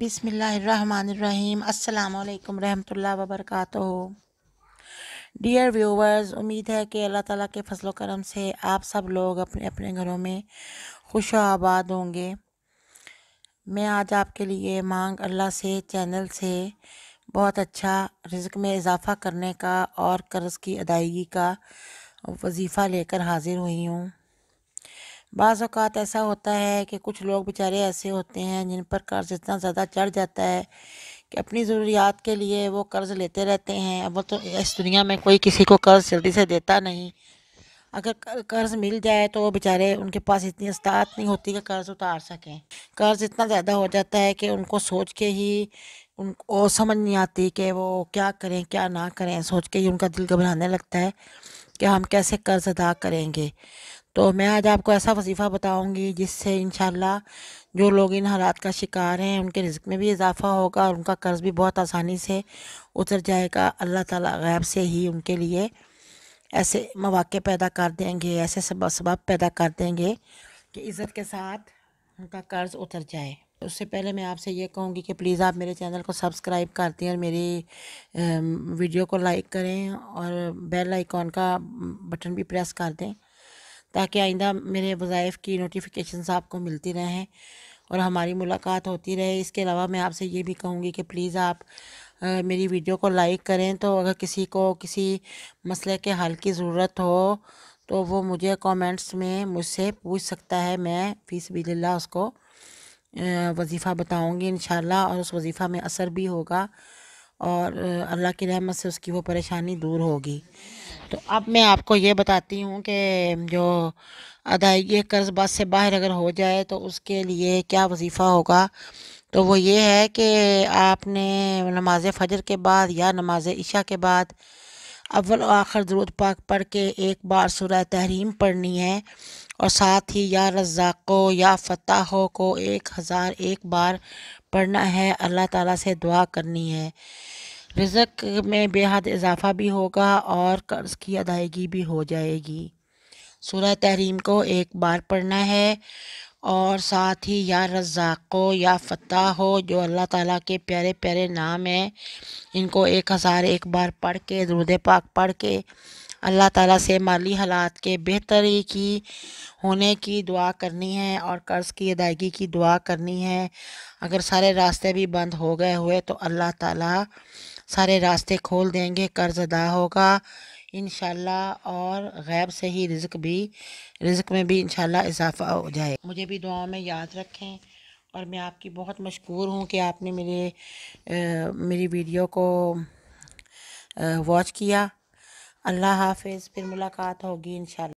बिस्मिल्लाहिर्रहमानिर्रहीम। अस्सलाम वालेकुम रहमतुल्लाहि व बरकातुहू। डियर व्यूवर्स, उम्मीद है कि अल्लाह ताला के फजल करम से आप सब लोग अपने अपने घरों में खुश व आबाद होंगे। मैं आज आपके लिए मांग अल्लाह से चैनल से बहुत अच्छा रिज़्क में इजाफ़ा करने का और कर्ज़ की अदायगी का वजीफ़ा लेकर हाज़िर हुई हूँ। बाज़ औक़ात ऐसा होता है कि कुछ लोग बेचारे ऐसे होते हैं जिन पर कर्ज़ इतना ज़्यादा चढ़ जाता है कि अपनी ज़रूरियात के लिए वो कर्ज़ लेते रहते हैं। अब वो तो इस दुनिया में कोई किसी को कर्ज़ जल्दी से देता नहीं। अगर कर्ज़ मिल जाए तो वो बेचारे उनके पास इतनी इस्तात नहीं होती कि कर्ज़ उतार सकें। कर्ज़ इतना ज़्यादा हो जाता है कि उनको सोच के ही उनको समझ नहीं आती कि वो क्या करें क्या ना करें। सोच के ही उनका दिल घबराने लगता है कि हम कैसे कर्ज़ अदा करेंगे। तो मैं आज आपको ऐसा वजीफ़ा बताऊंगी जिससे इंशाल्लाह जो लोग इन हालात का शिकार हैं उनके रिज़्क में भी इजाफ़ा होगा और उनका कर्ज़ भी बहुत आसानी से उतर जाएगा। अल्लाह ताला गैब से ही उनके लिए ऐसे मौक़े पैदा कर देंगे, ऐसे सबब पैदा कर देंगे कि इज़्ज़त के साथ उनका कर्ज़ उतर जाए। उससे पहले मैं आपसे ये कहूँगी कि प्लीज़ आप मेरे चैनल को सब्सक्राइब कर दें और मेरी वीडियो को लाइक करें और बेल आइकॉन का बटन भी प्रेस कर दें ताकि आइंदा मेरे वज़ाइफ की नोटिफिकेशंस आपको मिलती रहें और हमारी मुलाकात होती रहे। इसके अलावा मैं आपसे ये भी कहूँगी कि प्लीज़ आप मेरी वीडियो को लाइक करें। तो अगर किसी को किसी मसले के हल की ज़रूरत हो तो वो मुझे कमेंट्स में मुझसे पूछ सकता है। मैं फ़ी सबिलिल्लाह उसको वजीफ़ा बताऊँगी इंशाल्लाह और उस वजीफ़ा में असर भी होगा और अल्लाह की रहमत से उसकी वो परेशानी दूर होगी। तो अब मैं आपको ये बताती हूँ कि जो अदायगी कर्ज़ बस से बाहर अगर हो जाए तो उसके लिए क्या वजीफ़ा होगा। तो वो ये है कि आपने नमाज फ़जर के बाद या नमाज इशा के बाद अव्वल और आखिर दुरूद पाक पढ़ के एक बार सूरह तहरीम पढ़नी है और साथ ही या रज़्ज़ाक़ो या फ़त्ताहो को 1001 बार पढ़ना है। अल्लाह ताला से दुआ करनी है। रिज़्क में बेहद इजाफ़ा भी होगा और कर्ज़ की अदायगी भी हो जाएगी। सूरह तहरीम को एक बार पढ़ना है और साथ ही या रज़्ज़ाक़ो या फ़त्ताहो जो अल्लाह ताला के प्यारे प्यारे नाम हैं इनको 1001 बार पढ़ के दुरूद पाक पढ़ के अल्लाह ताला से माली हालात के बेहतरी की होने की दुआ करनी है और कर्ज़ की अदायगी की दुआ करनी है। अगर सारे रास्ते भी बंद हो गए हुए तो अल्लाह ताला सारे रास्ते खोल देंगे, कर्ज़ अदा होगा इंशाल्लाह और गैब से ही रिज़्क में भी इंशाल्लाह इजाफ़ा हो जाए। मुझे भी दुआओं में याद रखें और मैं आपकी बहुत मशकूर हूँ कि आपने मेरी वीडियो को वॉच किया। अल्लाह हाफ़िज़। फिर मुलाकात होगी इंशाल्लाह।